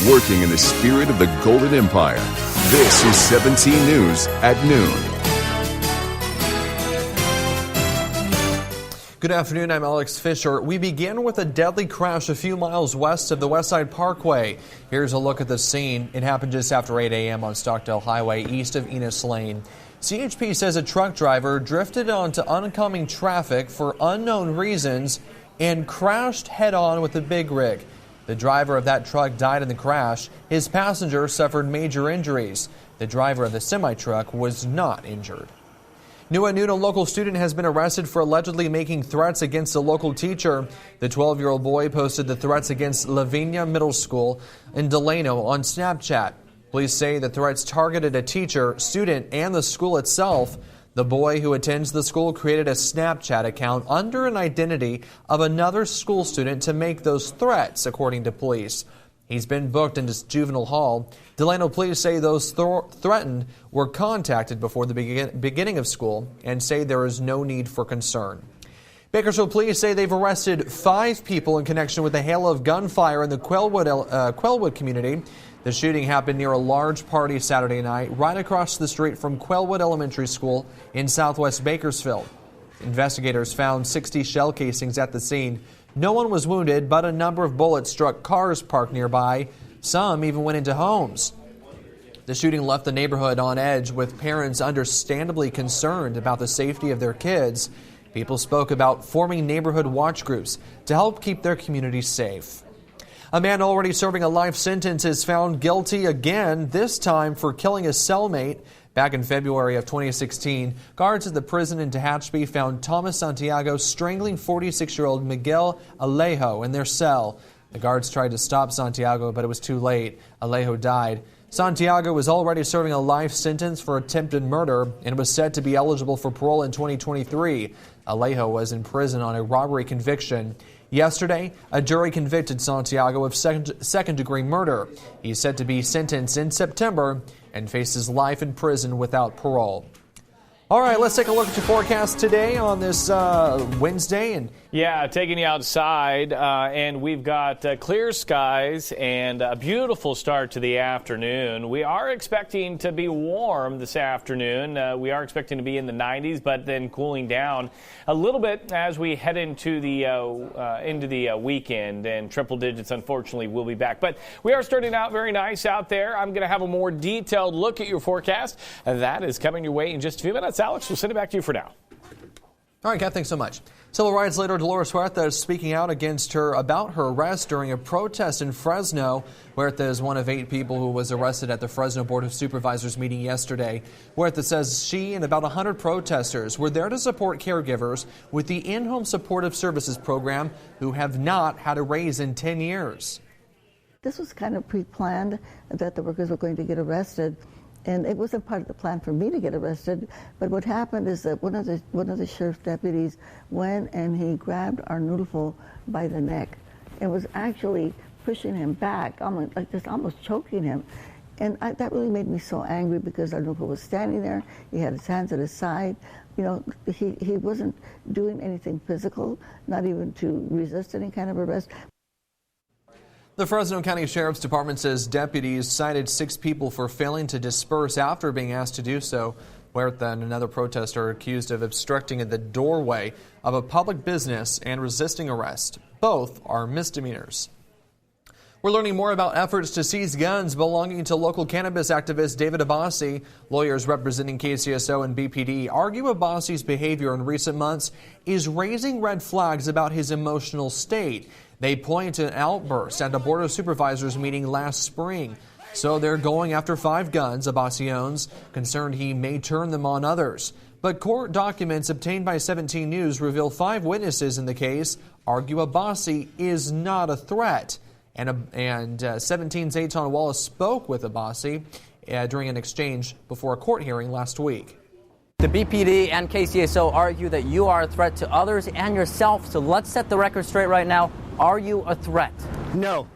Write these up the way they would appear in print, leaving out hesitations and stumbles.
working in the spirit of the Golden Empire. This is 17 News at noon. Good afternoon, I'm Alex Fisher. We begin with a deadly crash a few miles west of the Westside Parkway. Here's a look at the scene. It happened just after 8 a.m. on Stockdale Highway east of Enos Lane. CHP says a truck driver drifted onto oncoming traffic for unknown reasons and crashed head-on with a big rig. The driver of that truck died in the crash. His passenger suffered major injuries. The driver of the semi-truck was not injured. New at noon, a local student has been arrested for allegedly making threats against a local teacher. The 12-year-old boy posted the threats against Lavinia Middle School in Delano on Snapchat. Police say the threats targeted a teacher, student, and the school itself. The boy who attends the school created a Snapchat account under an identity of another school student to make those threats, according to police. He's been booked into juvenile hall. Delano police say those threatened were contacted before the beginning of school and say there is no need for concern. Bakersfield police say they've arrested 5 people in connection with a hail of gunfire in the Quellwood community. The shooting happened near a large party Saturday night right across the street from Quellwood Elementary School in southwest Bakersfield. Investigators found 60 shell casings at the scene. No one was wounded, but a number of bullets struck cars parked nearby. Some even went into homes. The shooting left the neighborhood on edge, with parents understandably concerned about the safety of their kids. People spoke about forming neighborhood watch groups to help keep their communities safe. A man already serving a life sentence is found guilty again, this time for killing his cellmate. Back in February of 2016, guards at the prison in Tehachapi found Thomas Santiago strangling 46-year-old Miguel Alejo in their cell. The guards tried to stop Santiago, but it was too late. Alejo died. Santiago was already serving a life sentence for attempted murder and was set to be eligible for parole in 2023. Alejo was in prison on a robbery conviction. Yesterday, a jury convicted Santiago of second-degree murder. He's set to be sentenced in September and faces life in prison without parole. All right, let's take a look at your forecast today on this Wednesday. Yeah, taking you outside, and we've got clear skies and a beautiful start to the afternoon. We are expecting to be warm this afternoon. We are expecting to be in the 90s, but then cooling down a little bit as we head into the weekend, and triple digits, unfortunately, will be back. But we are starting out very nice out there. I'm going to have a more detailed look at your forecast, and that is coming your way in just a few minutes. Alex, we'll send it back to you for now. All right, Kat, thanks so much. Civil rights leader Dolores Huerta is speaking out about her arrest during a protest in Fresno. Huerta is one of 8 people who was arrested at the Fresno Board of Supervisors meeting yesterday. Huerta says she and about 100 protesters were there to support caregivers with the in-home supportive services program who have not had a raise in 10 years. This was kind of pre-planned that the workers were going to get arrested. And it wasn't part of the plan for me to get arrested, but what happened is that one of the sheriff's deputies went and he grabbed Arnulfo by the neck and was actually pushing him back, almost choking him. And that really made me so angry because Arnulfo was standing there. He had his hands at his side. You know, he wasn't doing anything physical, not even to resist any kind of arrest. The Fresno County Sheriff's Department says deputies cited 6 people for failing to disperse after being asked to do so. Huerta and another protester are accused of obstructing the doorway of a public business and resisting arrest. Both are misdemeanors. We're learning more about efforts to seize guns belonging to local cannabis activist David Abbasi. Lawyers representing KCSO and BPD argue Abbasi's behavior in recent months is raising red flags about his emotional state. They point to an outburst at a Board of Supervisors meeting last spring. So they're going after 5 guns Abbasi owns, concerned he may turn them on others. But court documents obtained by 17 News reveal 5 witnesses in the case argue Abbasi is not a threat. And 17's Eitan Wallace spoke with Abbasi during an exchange before a court hearing last week. The BPD and KCSO argue that you are a threat to others and yourself. So let's set the record straight right now. Are you a threat? No.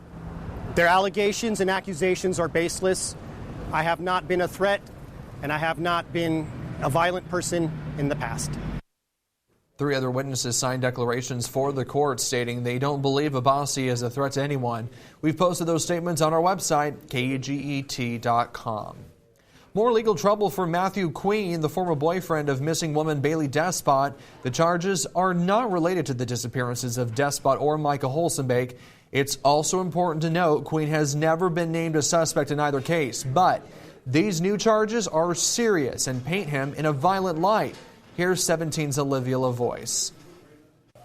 Their allegations and accusations are baseless. I have not been a threat, and I have not been a violent person in the past. 3 other witnesses signed declarations for the court stating they don't believe Abbasi is a threat to anyone. We've posted those statements on our website, KUGET.com. More legal trouble for Matthew Queen, the former boyfriend of missing woman Bailey Despot. The charges are not related to the disappearances of Despot or Micah Holsenbake. It's also important to note Queen has never been named a suspect in either case, but these new charges are serious and paint him in a violent light. Here's 17's Olivia LaVoice.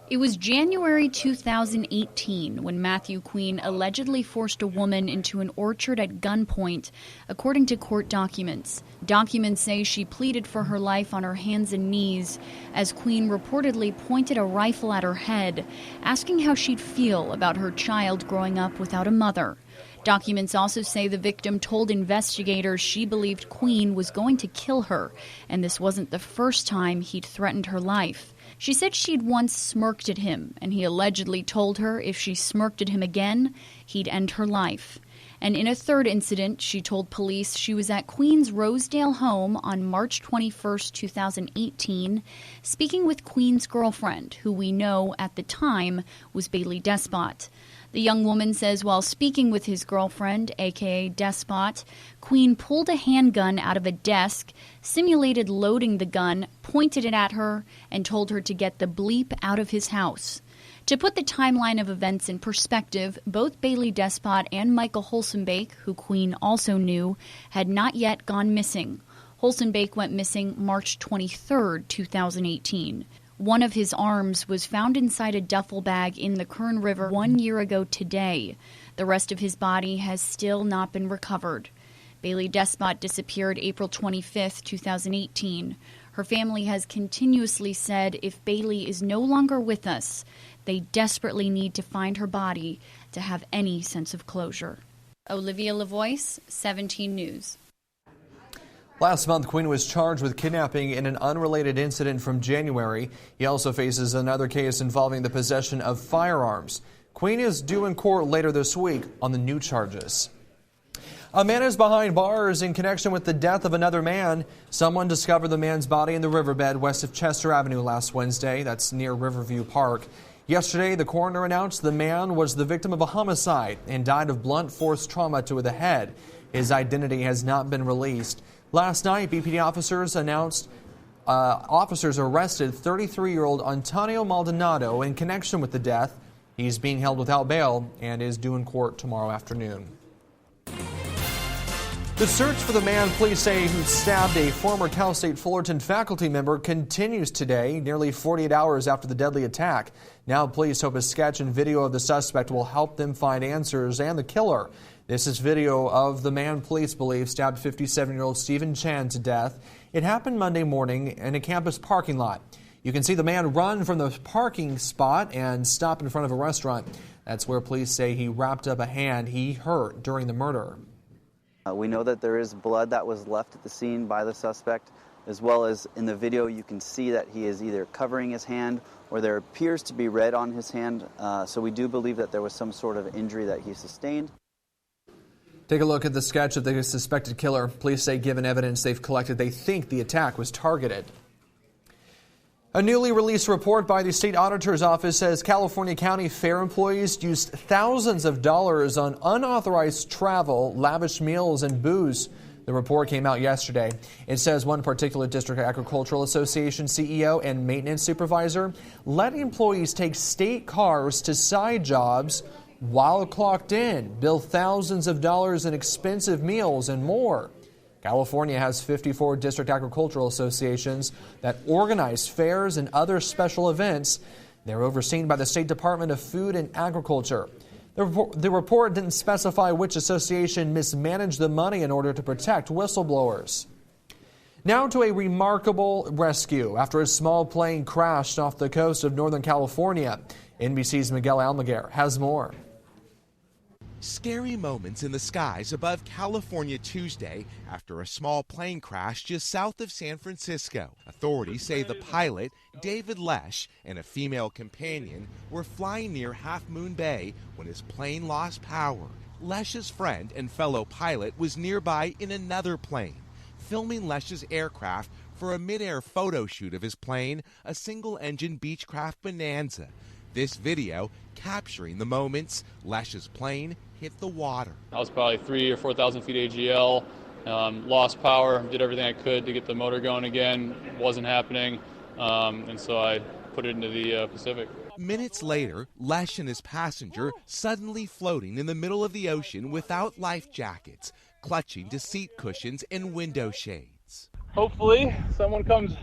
It was January 2018 when Matthew Queen allegedly forced a woman into an orchard at gunpoint, according to court documents. Documents say she pleaded for her life on her hands and knees as Queen reportedly pointed a rifle at her head, asking how she'd feel about her child growing up without a mother. Documents also say the victim told investigators she believed Queen was going to kill her, and this wasn't the first time he'd threatened her life. She said she'd once smirked at him, and he allegedly told her if she smirked at him again, he'd end her life. And in a third incident, she told police she was at Queen's Rosedale home on March 21, 2018, speaking with Queen's girlfriend, who we know at the time was Bailey Despot. The young woman says while speaking with his girlfriend, a.k.a. Despot, Queen pulled a handgun out of a desk, simulated loading the gun, pointed it at her, and told her to get the bleep out of his house. To put the timeline of events in perspective, both Bailey Despot and Michael Holsenbake, who Queen also knew, had not yet gone missing. Holsenbake went missing March 23, 2018. One of his arms was found inside a duffel bag in the Kern River 1 year ago today. The rest of his body has still not been recovered. Bailey Despot disappeared April 25, 2018. Her family has continuously said if Bailey is no longer with us, they desperately need to find her body to have any sense of closure. Olivia LaVoice, 17 News. Last month, Queen was charged with kidnapping in an unrelated incident from January. He also faces another case involving the possession of firearms. Queen is due in court later this week on the new charges. A man is behind bars in connection with the death of another man. Someone discovered the man's body in the riverbed west of Chester Avenue last Wednesday. That's near Riverview Park. Yesterday, the coroner announced the man was the victim of a homicide and died of blunt force trauma to the head. His identity has not been released. Last night, BPD officers announced officers arrested 33-year-old Antonio Maldonado in connection with the death. He's being held without bail and is due in court tomorrow afternoon. The search for the man police say who stabbed a former Cal State Fullerton faculty member continues today, nearly 48 hours after the deadly attack. Now police hope a sketch and video of the suspect will help them find answers and the killer. This is video of the man police believe stabbed 57-year-old Stephen Chan to death. It happened Monday morning in a campus parking lot. You can see the man run from the parking spot and stop in front of a restaurant. That's where police say he wrapped up a hand he hurt during the murder. We know that there is blood that was left at the scene by the suspect, as well as in the video you can see that he is either covering his hand or there appears to be red on his hand. So we do believe that there was some sort of injury that he sustained. Take a look at the sketch of the suspected killer. Police say given evidence they've collected, they think the attack was targeted. A newly released report by the state auditor's office says California County Fair employees used thousands of dollars on unauthorized travel, lavish meals, and booze. The report came out yesterday. It says one particular District Agricultural Association CEO and maintenance supervisor let employees take state cars to side jobs while clocked in, bill thousands of dollars in expensive meals and more. California has 54 district agricultural associations that organize fairs and other special events. They're overseen by the State Department of Food and Agriculture. The report didn't specify which association mismanaged the money in order to protect whistleblowers. Now to a remarkable rescue after a small plane crashed off the coast of Northern California. NBC's Miguel Almaguer has more. Scary moments in the skies above California Tuesday after a small plane crashed just south of San Francisco. Authorities say the pilot, David Lesh, and a female companion were flying near Half Moon Bay when his plane lost power. Lesh's friend and fellow pilot was nearby in another plane, filming Lesh's aircraft for a mid-air photo shoot of his plane, a single-engine Beechcraft Bonanza. This video capturing the moments Lesch's plane hit the water. I was probably 3,000 or 4,000 feet AGL, lost power, did everything I could to get the motor going again. Wasn't happening, and so I put it into the Pacific. Minutes later, Lesch and his passenger suddenly floating in the middle of the ocean without life jackets, clutching to seat cushions and window shades. Hopefully someone comes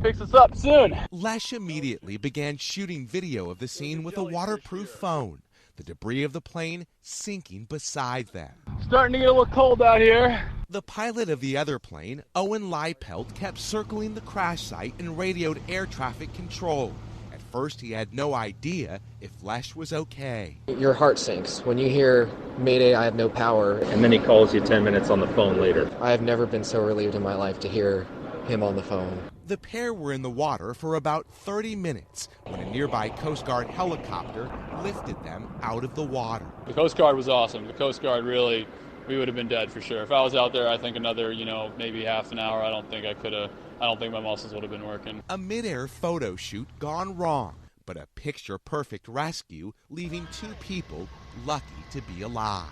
picks us up soon. Lesch immediately began shooting video of the scene with a waterproof phone, the debris of the plane sinking beside them. Starting to get a little cold out here. The pilot of the other plane, Owen Leipelt, kept circling the crash site and radioed air traffic control. At first, he had no idea if Lesch was okay. Your heart sinks when you hear, "Mayday, I have no power." And then he calls you 10 minutes on the phone later. I have never been so relieved in my life to hear him on the phone. The pair were in the water for about 30 minutes when a nearby Coast Guard helicopter lifted them out of the water. The Coast Guard was awesome. The Coast Guard really, we would have been dead for sure. If I was out there, I think another, maybe half an hour, I don't think my muscles would have been working. A mid-air photo shoot gone wrong, but a picture-perfect rescue leaving two people lucky to be alive.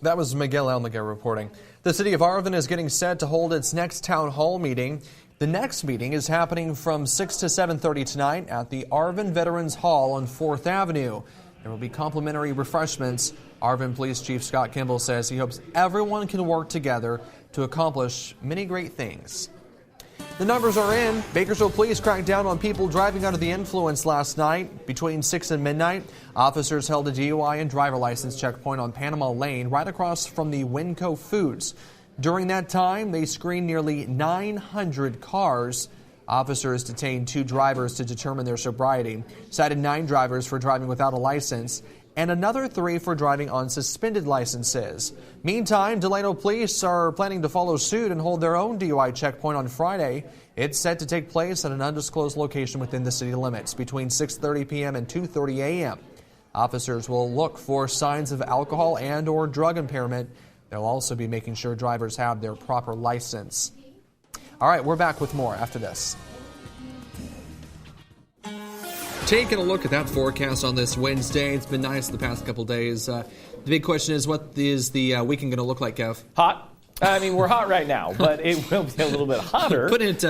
That was Miguel Almaguer reporting. The city of Arvin is getting set to hold its next town hall meeting. The next meeting is happening from 6 to 7:30 tonight at the Arvin Veterans Hall on 4th Avenue. There will be complimentary refreshments. Arvin Police Chief Scott Kimball says he hopes everyone can work together to accomplish many great things. The numbers are in. Bakersfield Police cracked down on people driving under the influence last night. Between 6 and midnight, officers held a DUI and driver license checkpoint on Panama Lane right across from the Winco Foods. During that time, they screened nearly 900 cars. Officers detained 2 drivers to determine their sobriety, cited 9 drivers for driving without a license, and another 3 for driving on suspended licenses. Meantime, Delano police are planning to follow suit and hold their own DUI checkpoint on Friday. It's set to take place at an undisclosed location within the city limits between 6:30 p.m. and 2:30 a.m. Officers will look for signs of alcohol and or drug impairment. They'll also be making sure drivers have their proper license. All right, we're back with more after this. Taking a look at that forecast on this Wednesday. It's been nice the past couple days. The big question is, what is the weekend going to look like, Kev? Hot. I mean, we're hot right now, but it will be a little bit hotter. Put it,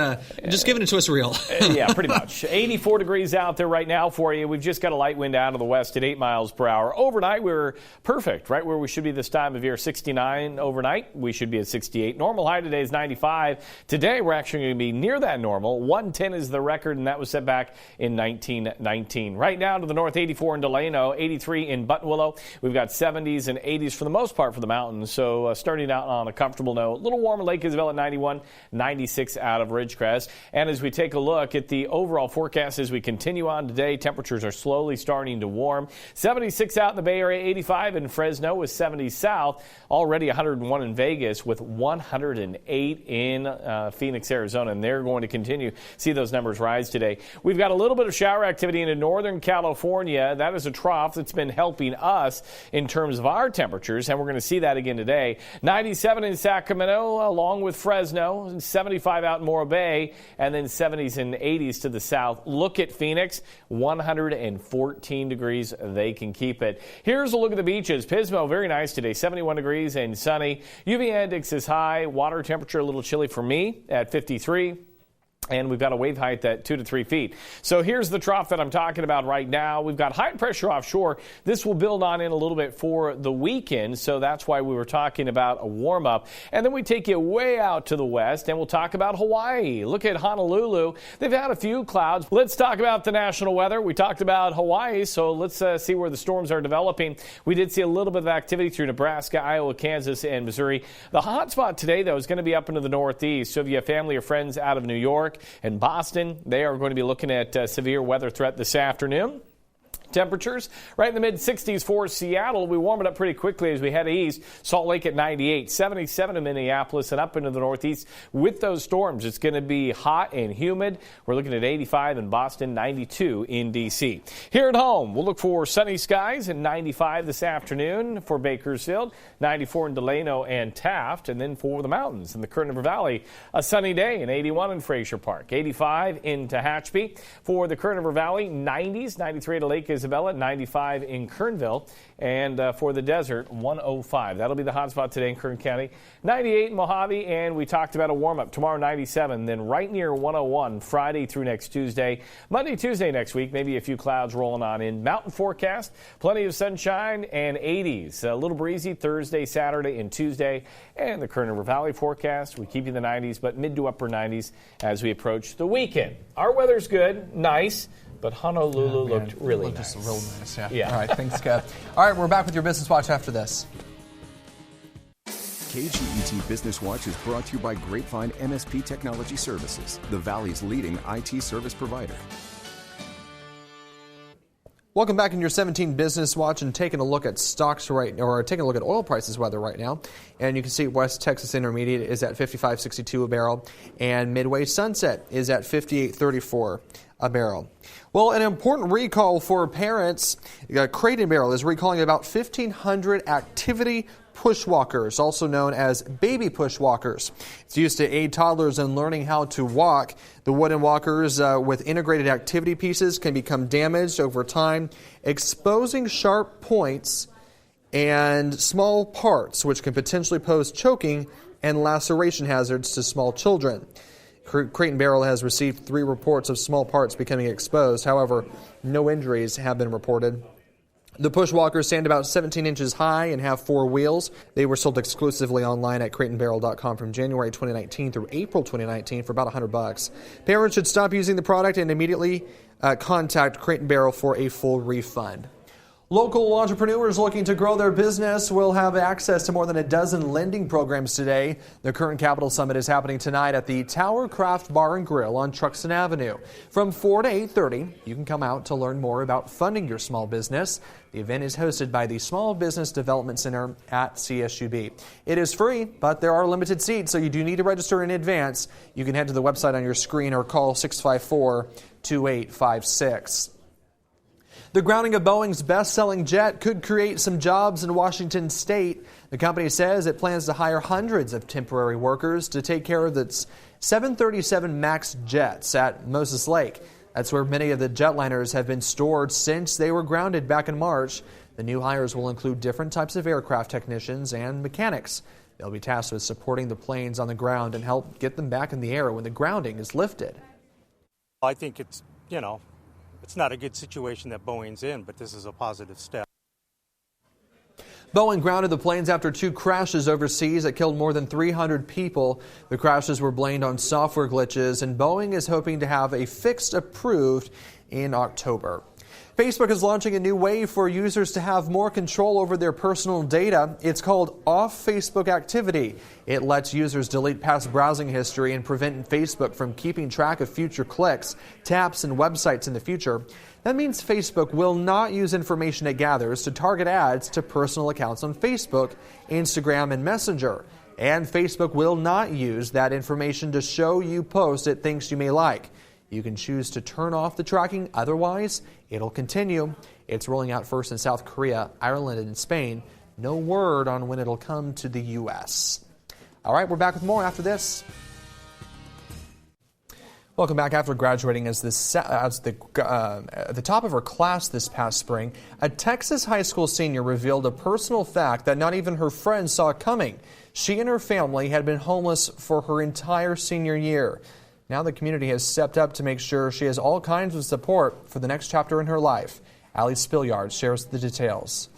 just give it a twist reel. Yeah, pretty much. 84 degrees out there right now for you. We've just got a light wind out of the west at 8 miles per hour. Overnight, we're perfect, right where we should be this time of year. 69 overnight. We should be at 68. Normal high today is 95. Today, we're actually going to be near that normal. 110 is the record, and that was set back in 1919. Right now to the north, 84 in Delano, 83 in Buttonwillow. We've got 70s and 80s for the most part for the mountains. So starting out on a comfortable note. A little warmer Lake Isabel at 91, 96 out of Ridgecrest. And as we take a look at the overall forecast as we continue on today, temperatures are slowly starting to warm. 76 out in the Bay Area, 85 in Fresno with 70 south. Already 101 in Vegas with 108 in Phoenix, Arizona. And they're going to continue to see those numbers rise today. We've got a little bit of shower activity into Northern California. That is a trough that's been helping us in terms of our temperatures. And we're going to see that again today. 97 in Sacramento, along with Fresno, 75 out in Morro Bay, and then 70s and 80s to the south. Look at Phoenix, 114 degrees. They can keep it. Here's a look at the beaches. Pismo, very nice today, 71 degrees and sunny. UV index is high. Water temperature a little chilly for me at 53. And we've got a wave height at 2 to 3 feet. So here's the trough that I'm talking about right now. We've got high pressure offshore. This will build on in a little bit for the weekend. So that's why we were talking about a warm up. And then we take you way out to the west and we'll talk about Hawaii. Look at Honolulu. They've had a few clouds. Let's talk about the national weather. We talked about Hawaii. So let's see where the storms are developing. We did see a little bit of activity through Nebraska, Iowa, Kansas, and Missouri. The hot spot today, though, is going to be up into the northeast. So if you have family or friends out of New York and Boston, they are going to be looking at severe weather threat this afternoon. Temperatures right in the mid-60s for Seattle. We warm it up pretty quickly as we head east. Salt Lake at 98, 77 in Minneapolis, and up into the northeast with those storms. It's going to be hot and humid. We're looking at 85 in Boston, 92 in D.C. Here at home, we'll look for sunny skies and 95 this afternoon for Bakersfield, 94 in Delano and Taft, and then for the mountains in the Kern River Valley, a sunny day and 81 in Fraser Park, 85 in Tehachapi. For the Kern River Valley, 90s, 93 to Lake Isabella, 95 in Kernville, and for the desert, 105. That'll be the hot spot today in Kern County. 98 in Mojave, and we talked about a warm-up. Tomorrow, 97, then right near 101 Friday through next Tuesday. Monday, Tuesday next week, maybe a few clouds rolling on in. Mountain forecast, plenty of sunshine and 80s. A little breezy Thursday, Saturday, and Tuesday. And the Kern River Valley forecast, we keep you in the 90s, but mid to upper 90s as we approach the weekend. Our weather's good, nice. But Honolulu looked really nice. Just real nice, Yeah. All right, thanks, Scott. All right, we're back with your Business Watch after this. KGET Business Watch is brought to you by Grapevine MSP Technology Services, the Valley's leading IT service provider. Welcome back in your 17 Business Watch and taking a look at stocks taking a look at oil prices right now. And you can see West Texas Intermediate is at $55.62 a barrel, and Midway Sunset is at $58.34 a barrel. Well, an important recall for parents. Crate and Barrel is recalling about 1,500 activity pushwalkers, also known as baby pushwalkers. It's used to aid toddlers in learning how to walk. The wooden walkers with integrated activity pieces can become damaged over time, exposing sharp points and small parts, which can potentially pose choking and laceration hazards to small children. Crate and Barrel has received 3 reports of small parts becoming exposed. However, no injuries have been reported. The pushwalkers stand about 17 inches high and have 4 wheels. They were sold exclusively online at crateandbarrel.com from January 2019 through April 2019 for about $100. Parents should stop using the product and immediately contact Crate and Barrel for a full refund. Local entrepreneurs looking to grow their business will have access to more than a dozen lending programs today. The Kern Capital Summit is happening tonight at the Tower Craft Bar and Grill on Truxton Avenue. From 4 to 8:30, you can come out to learn more about funding your small business. The event is hosted by the Small Business Development Center at CSUB. It is free, but there are limited seats, so you do need to register in advance. You can head to the website on your screen or call 654-2856. The grounding of Boeing's best-selling jet could create some jobs in Washington state. The company says it plans to hire hundreds of temporary workers to take care of its 737 MAX jets at Moses Lake. That's where many of the jetliners have been stored since they were grounded back in March. The new hires will include different types of aircraft technicians and mechanics. They'll be tasked with supporting the planes on the ground and help get them back in the air when the grounding is lifted. I think it's not a good situation that Boeing's in, but this is a positive step. Boeing grounded the planes after 2 crashes overseas that killed more than 300 people. The crashes were blamed on software glitches, and Boeing is hoping to have a fix approved in October. Facebook is launching a new way for users to have more control over their personal data. It's called Off Facebook Activity. It lets users delete past browsing history and prevent Facebook from keeping track of future clicks, taps, and websites in the future. That means Facebook will not use information it gathers to target ads to personal accounts on Facebook, Instagram, and Messenger. And Facebook will not use that information to show you posts it thinks you may like. You can choose to turn off the tracking, otherwise it'll continue. It's rolling out first in South Korea, Ireland, and Spain. No word on when it'll come to the U.S. All right, we're back with more after this. Welcome back. After graduating as the top of her class this past spring, a Texas high school senior revealed a personal fact that not even her friends saw coming. She and her family had been homeless for her entire senior year. Now the community has stepped up to make sure she has all kinds of support for the next chapter in her life. Allie Spilliard shares the details.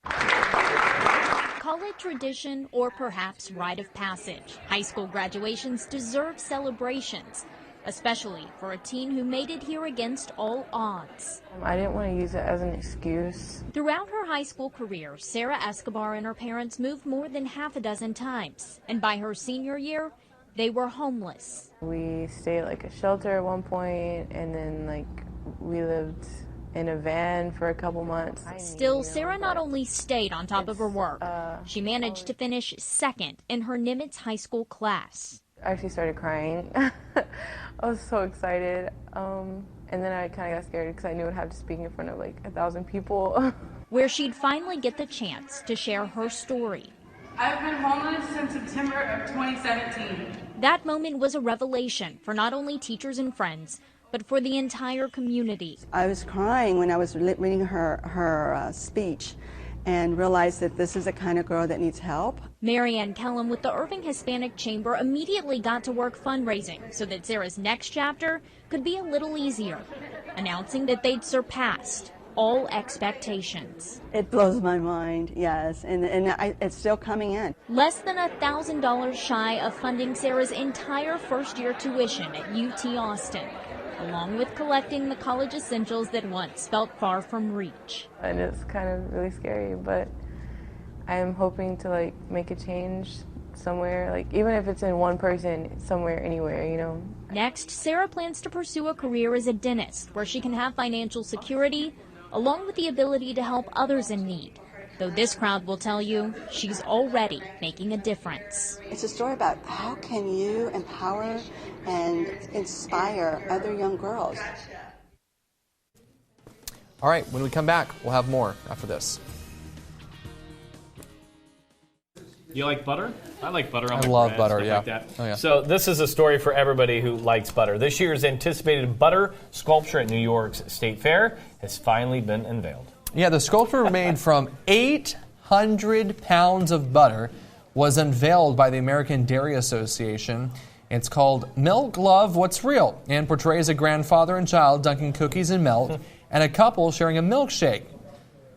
Call it tradition or perhaps rite of passage. High school graduations deserve celebrations, especially for a teen who made it here against all odds. I didn't want to use it as an excuse. Throughout her high school career, Sarah Escobar and her parents moved more than half a dozen times. And by her senior year, they were homeless. We stayed at a shelter at one point, and then we lived in a van for a couple months. Still, Sarah not only stayed on top of her work, she managed to finish second in her Nimitz High School class. I actually started crying. I was so excited. And then I kind of got scared because I knew I'd have to speak in front of like 1,000 people. Where she'd finally get the chance to share her story. I've been homeless since September of 2017. That moment was a revelation for not only teachers and friends, but for the entire community. I was crying when I was reading her speech and realized that this is the kind of girl that needs help. Marianne Kellum with the Irving Hispanic Chamber immediately got to work fundraising so that Sarah's next chapter could be a little easier, announcing that they'd surpassed all expectations. It blows my mind, yes, and it's still coming in. Less than $1,000 shy of funding Sarah's entire first-year tuition at UT Austin, along with collecting the college essentials that once felt far from reach. And it's kind of really scary, but I am hoping to like make a change somewhere, like even if it's in one person, somewhere, anywhere, you know. Next, Sarah plans to pursue a career as a dentist where she can have financial security along with the ability to help others in need. Though this crowd will tell you she's already making a difference. It's a story about how can you empower and inspire other young girls. All right, when we come back, we'll have more after this. You like butter? I like butter on I my love bread, butter, stuff yeah. like that. Oh, yeah. So this is a story for everybody who likes butter. This year's anticipated butter sculpture at New York's State Fair has finally been unveiled. Yeah, the sculpture made from 800 pounds of butter was unveiled by the American Dairy Association. It's called Milk Love What's Real and portrays a grandfather and child dunking cookies in milk and a couple sharing a milkshake.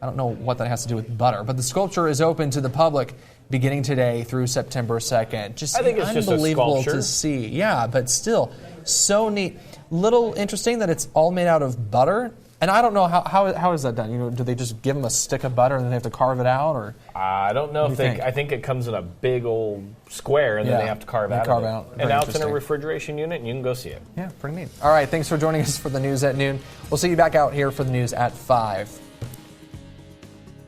I don't know what that has to do with butter, but the sculpture is open to the public beginning today through September 2nd. I think it's just a unbelievable sculpture. to see. Yeah, but still, so neat. Little interesting that it's all made out of butter. And I don't know how is that done? You know, do they just give them a stick of butter and then they have to carve it out, or? I don't know if they. I think it comes in a big old square and then they have to carve out. And now it's in a refrigeration unit and you can go see it. Yeah, pretty neat. All right, thanks for joining us for the news at noon. We'll see you back out here for the news at 5.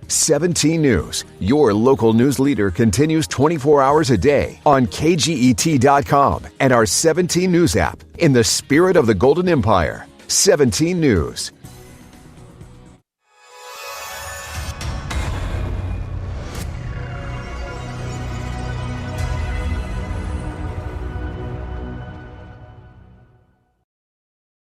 17 News, your local news leader, continues 24 hours a day on KGET.com and our 17 News app. In the spirit of the Golden Empire, 17 News.